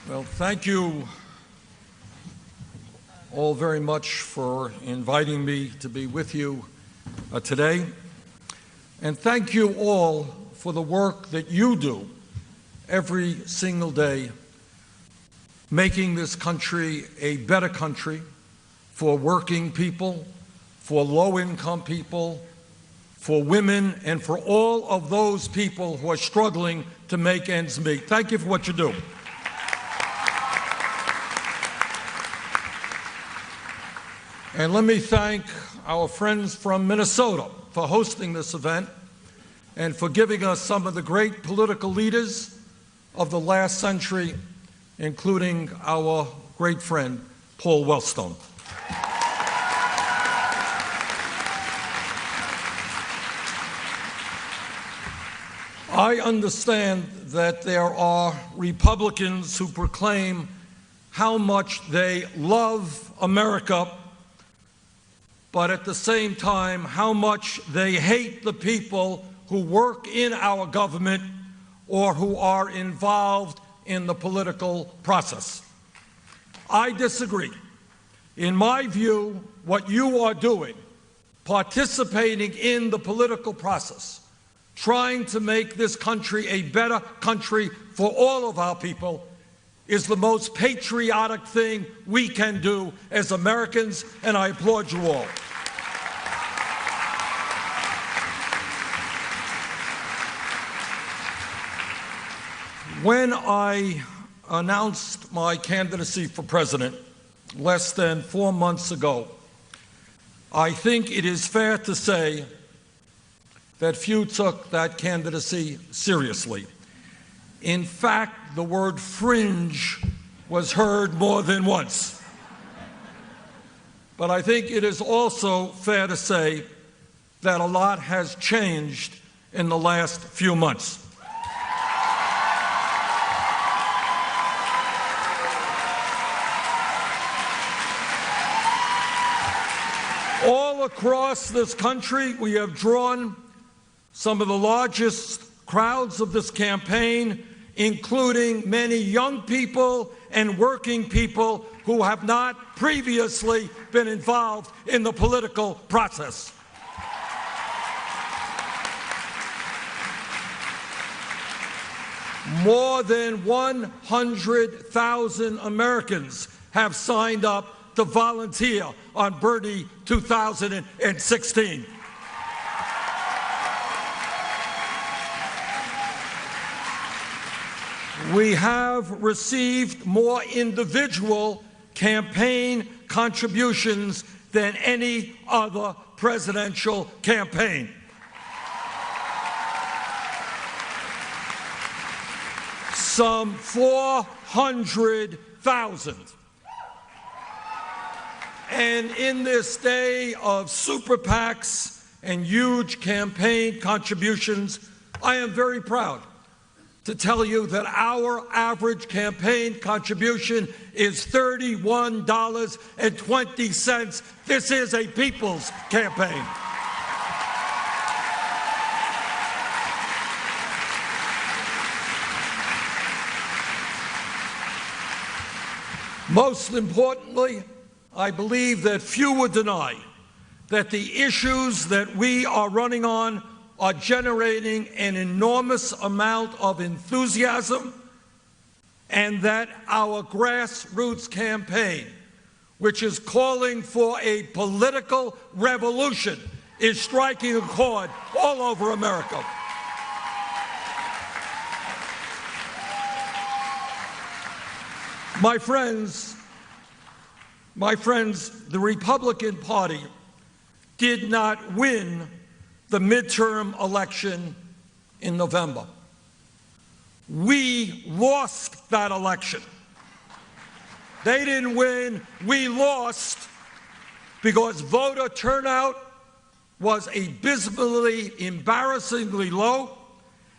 Well, thank you all very much for inviting me to be with you today. And thank you all for the work that you do every single day, making this country a better country for working people, for low-income people, for women, and for all of those people who are struggling to make ends meet. Thank you for what you do. And let me thank our friends from Minnesota for hosting this event and for giving us some of the great political leaders of the last century, including our great friend, Paul Wellstone. I understand that there are Republicans who proclaim how much they love America, but at the same time, how much they hate the people who work in our government or who are involved in the political process. I disagree. In my view, what you are doing, participating in the political process, trying to make this country a better country for all of our people, is the most patriotic thing we can do as Americans, and I applaud you all. When I announced my candidacy for president less than 4 months ago, I think it is fair to say that few took that candidacy seriously. In fact, the word fringe was heard more than once. But I think it is also fair to say that a lot has changed in the last few months. All across this country, we have drawn some of the largest crowds of this campaign, including many young people and working people who have not previously been involved in the political process. More than 100,000 Americans have signed up to volunteer on Bernie 2016. We have received more individual campaign contributions than any other presidential campaign. Some 400,000. And in this day of super PACs and huge campaign contributions, I am very proud to tell you that our average campaign contribution is $31.20. This is a people's campaign. Most importantly, I believe that few would deny that the issues that we are running on are generating an enormous amount of enthusiasm, and that our grassroots campaign, which is calling for a political revolution, is striking a chord all over America. My friends, the Republican Party did not win the midterm election in November. We lost that election. They didn't win, we lost, because voter turnout was abysmally, embarrassingly low,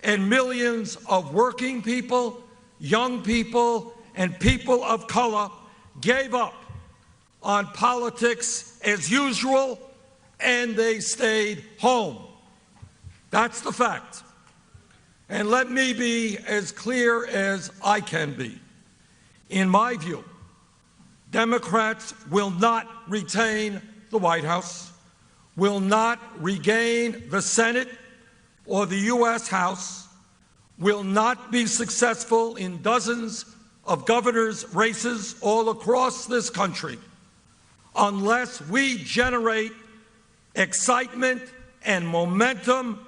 and millions of working people, young people, and people of color gave up on politics as usual, and they stayed home. That's the fact. And let me be as clear as I can be. In my view, Democrats will not retain the White House, will not regain the Senate or the U.S. House, will not be successful in dozens of governors' races all across this country unless we generate excitement and momentum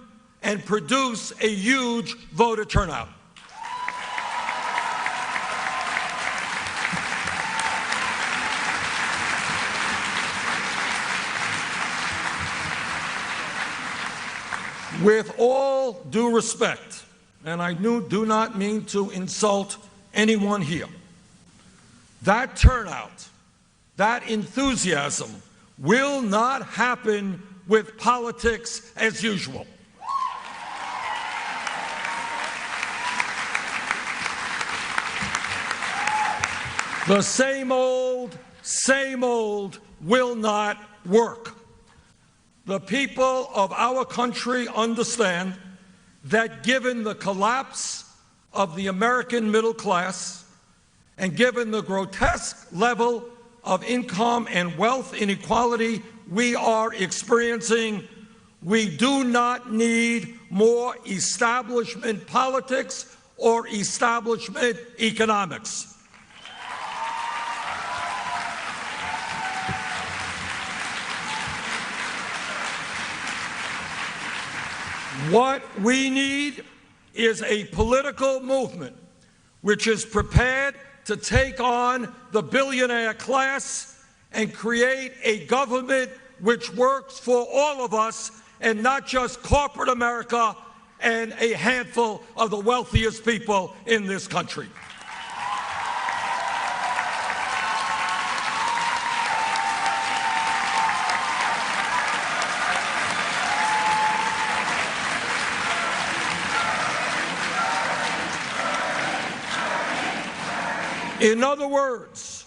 and produce a huge voter turnout. With all due respect, and I do not mean to insult anyone here, that turnout, that enthusiasm will not happen with politics as usual. The same old will not work. The people of our country understand that given the collapse of the American middle class and given the grotesque level of income and wealth inequality we are experiencing, we do not need more establishment politics or establishment economics. What we need is a political movement which is prepared to take on the billionaire class and create a government which works for all of us and not just corporate America and a handful of the wealthiest people in this country. In other words,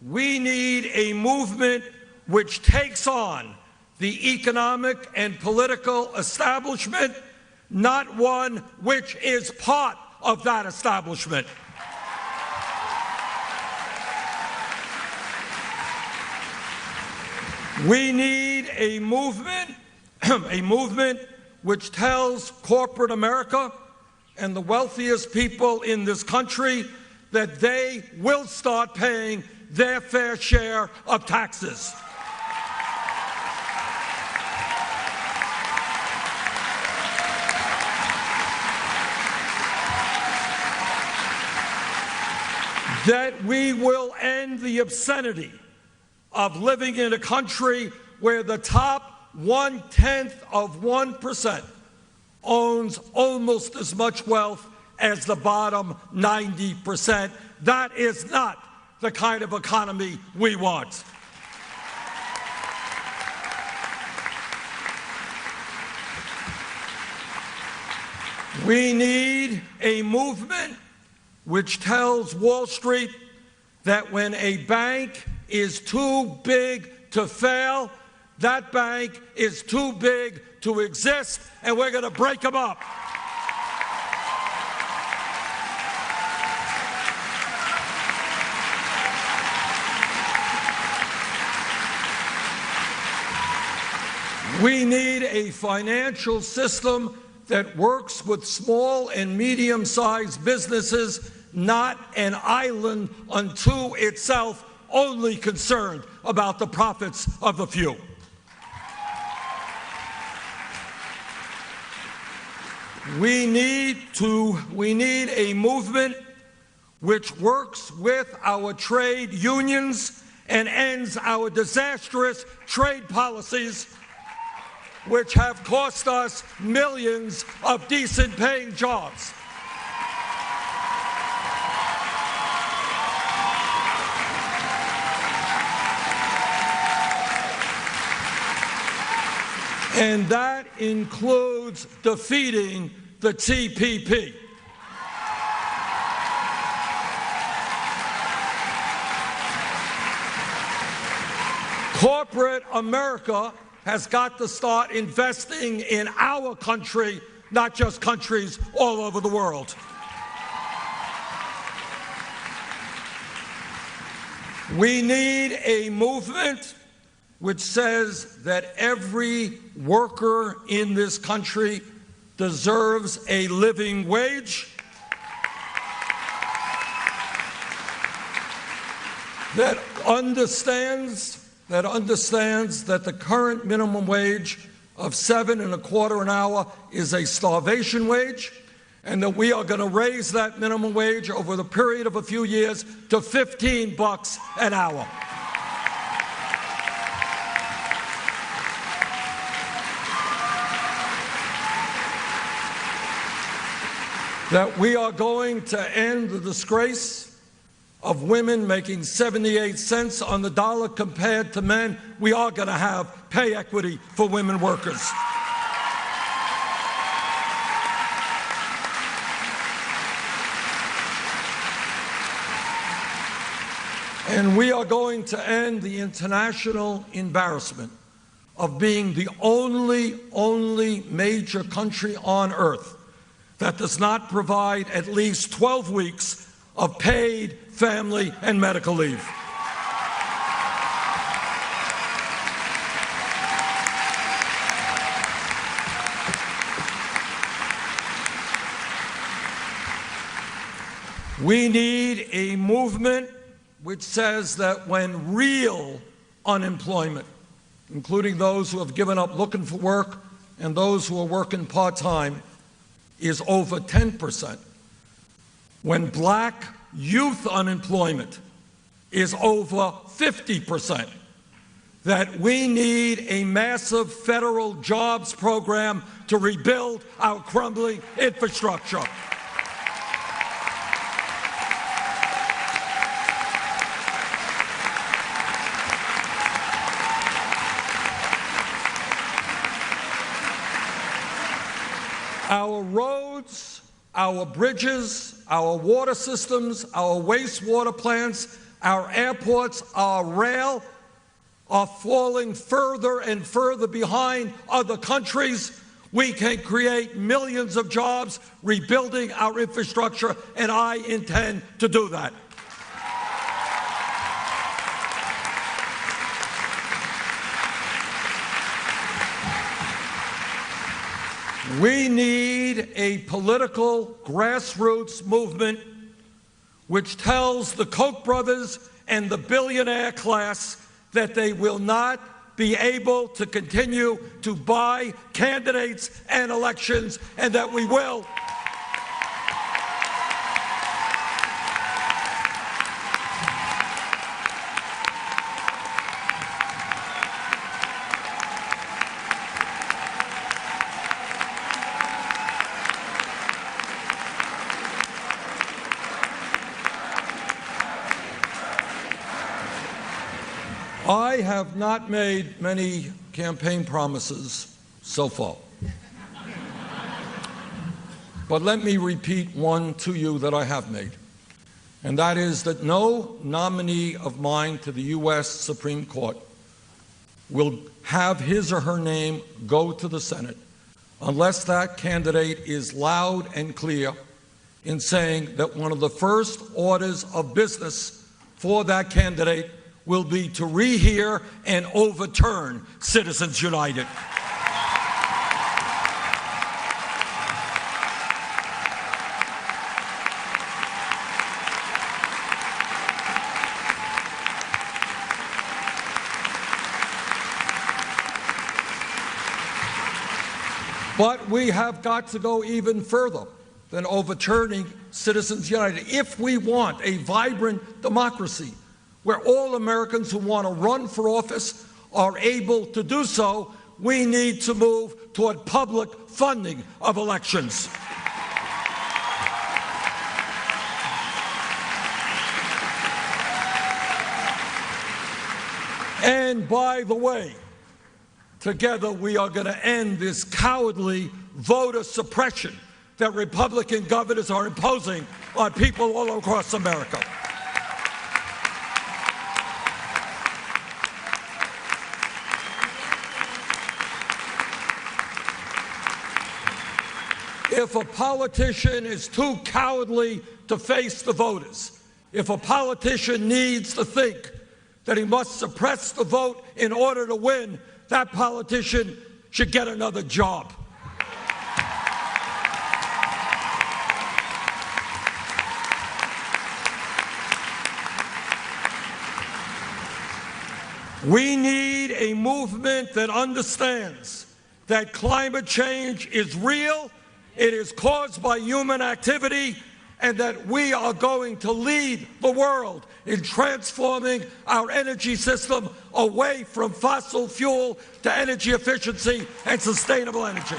we need a movement which takes on the economic and political establishment, not one which is part of that establishment. We need a movement which tells corporate America and the wealthiest people in this country that they will start paying their fair share of taxes. That we will end the obscenity of living in a country where the top 0.1% owns almost as much wealth as the bottom 90%. That is not the kind of economy we want. We need a movement which tells Wall Street that when a bank is too big to fail, that bank is too big to exist, and we're going to break them up. We need a financial system that works with small and medium-sized businesses, not an island unto itself, only concerned about the profits of the few. We need a movement which works with our trade unions and ends our disastrous trade policies, which have cost us millions of decent-paying jobs. And that includes defeating the TPP. Corporate America has got to start investing in our country, not just countries all over the world. We need a movement which says that every worker in this country deserves a living wage, that understands that the current minimum wage of $7.25 an hour is a starvation wage, and that we are going to raise that minimum wage over the period of a few years to $15 an hour. That we are going to end the disgrace of women making 78 cents on the dollar compared to men. We are going to have pay equity for women workers. And we are going to end the international embarrassment of being the only major country on earth that does not provide at least 12 weeks of paid family and medical leave. We need a movement which says that when real unemployment, including those who have given up looking for work and those who are working part-time, is over 10%, when black youth unemployment is over 50%, that we need a massive federal jobs program to rebuild our crumbling infrastructure. Our roads, our bridges, our water systems, our wastewater plants, our airports, our rail are falling further and further behind other countries. We can create millions of jobs rebuilding our infrastructure, and I intend to do that. We need a political grassroots movement which tells the Koch brothers and the billionaire class that they will not be able to continue to buy candidates and elections, and that we will I have not made many campaign promises so far. But let me repeat one to you that I have made, and that is that no nominee of mine to the U.S. Supreme Court will have his or her name go to the Senate unless that candidate is loud and clear in saying that one of the first orders of business for that candidate will be to rehear and overturn Citizens United. But we have got to go even further than overturning Citizens United. If we want a vibrant democracy where all Americans who want to run for office are able to do so, we need to move toward public funding of elections. And by the way, together we are going to end this cowardly voter suppression that Republican governors are imposing on people all across America. If a politician is too cowardly to face the voters, if a politician needs to think that he must suppress the vote in order to win, that politician should get another job. We need a movement that understands that climate change is real, it is caused by human activity, and that we are going to lead the world in transforming our energy system away from fossil fuel to energy efficiency and sustainable energy.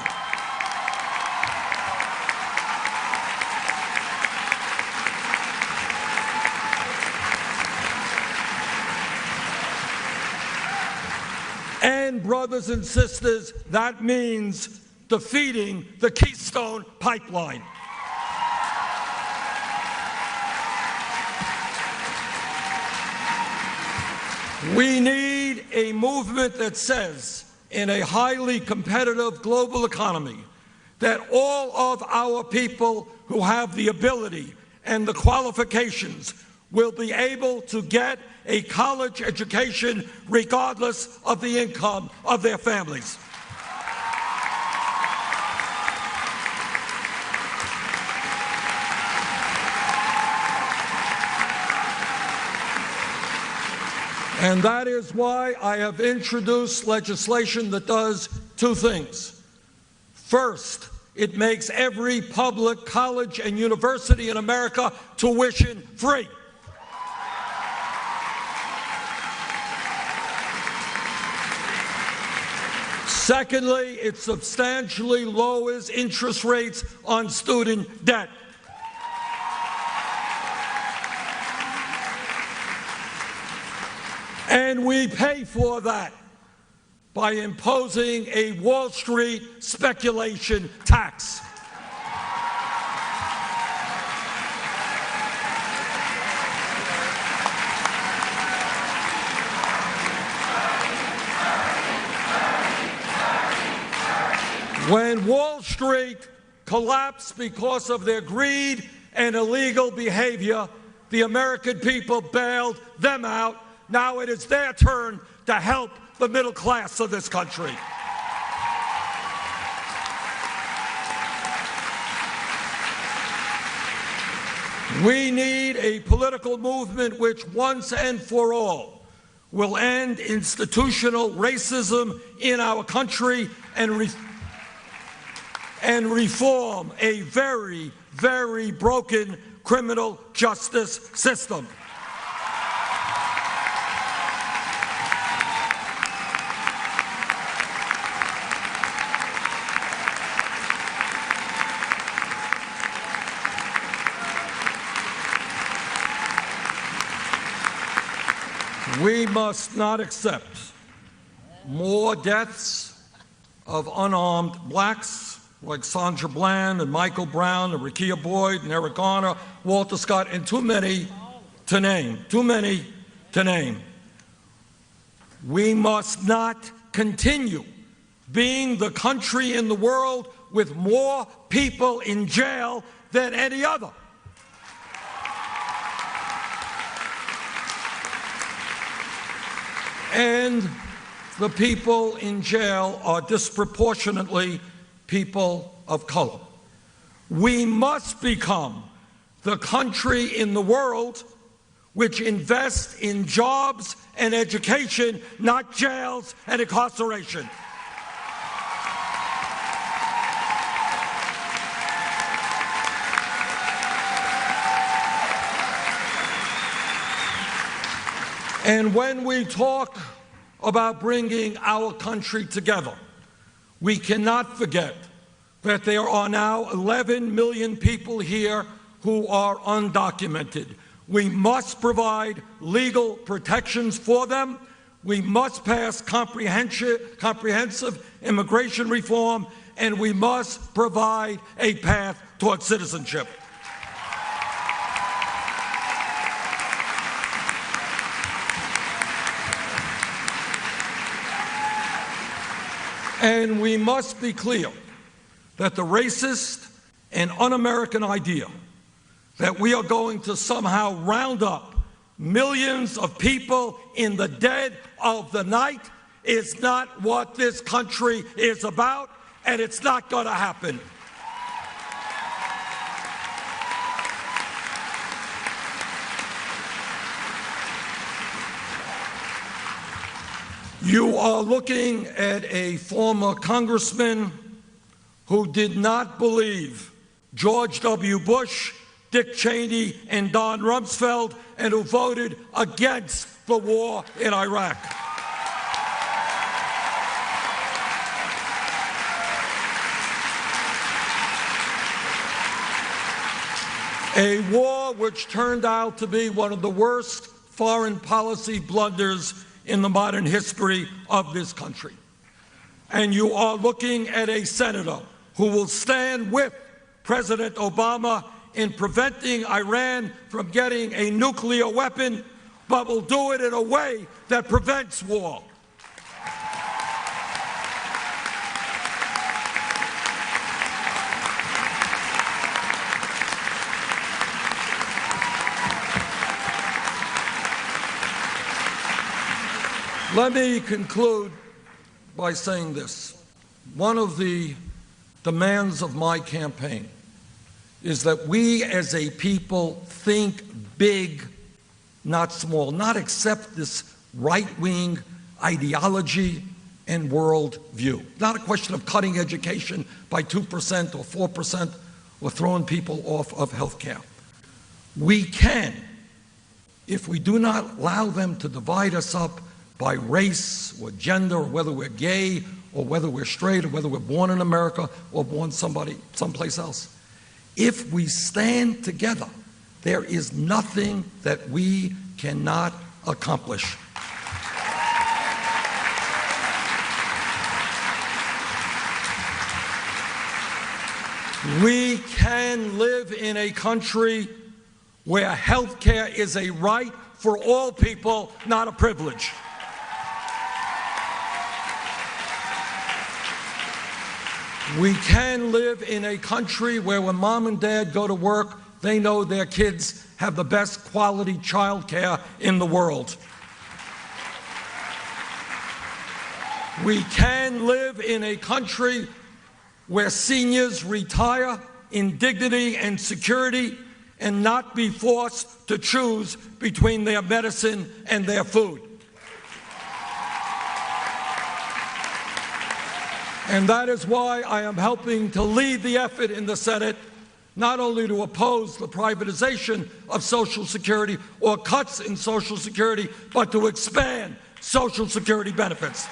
And, brothers and sisters, that means defeating the Keystone Pipeline. We need a movement that says, in a highly competitive global economy, that all of our people who have the ability and the qualifications will be able to get a college education regardless of the income of their families. And that is why I have introduced legislation that does two things. First, it makes every public college and university in America tuition free. Secondly, it substantially lowers interest rates on student debt. And we pay for that by imposing a Wall Street speculation tax. When Wall Street collapsed because of their greed and illegal behavior, the American people bailed them out. Now it is their turn to help the middle class of this country. We need a political movement which once and for all will end institutional racism in our country and reform a very, very broken criminal justice system. We must not accept more deaths of unarmed blacks like Sandra Bland and Michael Brown and Rekia Boyd and Eric Garner, Walter Scott, and too many to name. We must not continue being the country in the world with more people in jail than any other. And the people in jail are disproportionately people of color. We must become the country in the world which invests in jobs and education, not jails and incarceration. And when we talk about bringing our country together, we cannot forget that there are now 11 million people here who are undocumented. We must provide legal protections for them. We must pass comprehensive immigration reform, and we must provide a path toward citizenship. And we must be clear that the racist and un-American idea that we are going to somehow round up millions of people in the dead of the night is not what this country is about, and it's not going to happen. You are looking at a former congressman who did not believe George W. Bush, Dick Cheney, and Don Rumsfeld, and who voted against the war in Iraq. A war which turned out to be one of the worst foreign policy blunders in the modern history of this country. And you are looking at a senator who will stand with President Obama in preventing Iran from getting a nuclear weapon, but will do it in a way that prevents war. Let me conclude by saying this. One of the demands of my campaign is that we as a people think big, not small, not accept this right-wing ideology and world view. Not a question of cutting education by 2% or 4% or throwing people off of health care. We can, if we do not allow them to divide us up by race or gender, or whether we're gay, or whether we're straight, or whether we're born in America or born someplace else. If we stand together, there is nothing that we cannot accomplish. We can live in a country where health care is a right for all people, not a privilege. We can live in a country where when mom and dad go to work, they know their kids have the best quality child care in the world. We can live in a country where seniors retire in dignity and security and not be forced to choose between their medicine and their food. And that is why I am helping to lead the effort in the Senate, not only to oppose the privatization of Social Security or cuts in Social Security, but to expand Social Security benefits.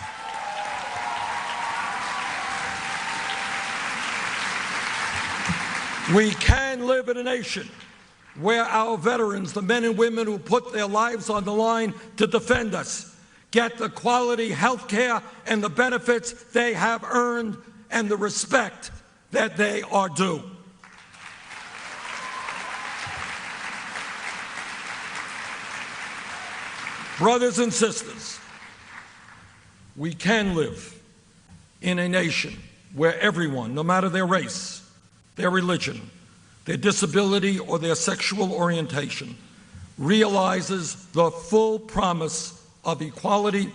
We can live in a nation where our veterans, the men and women who put their lives on the line to defend us, get the quality health care and the benefits they have earned and the respect that they are due. Brothers and sisters, we can live in a nation where everyone, no matter their race, their religion, their disability, or their sexual orientation, realizes the full promise of equality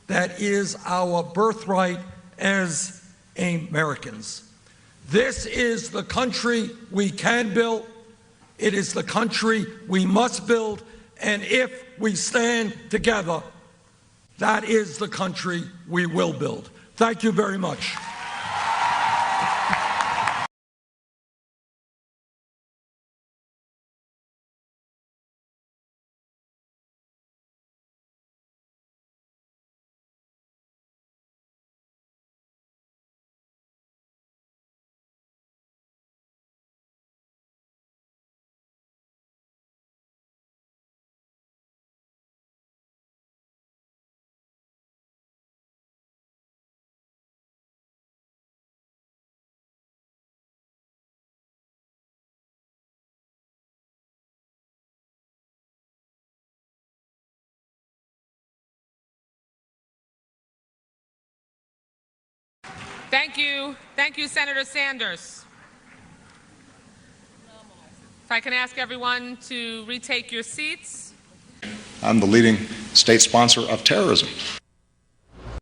that is our birthright as Americans. This is the country we can build. It is the country we must build. And if we stand together, that is the country we will build. Thank you very much. Thank you. Thank you, Senator Sanders. If I can ask everyone to retake your seats. I'm the leading state sponsor of terrorism.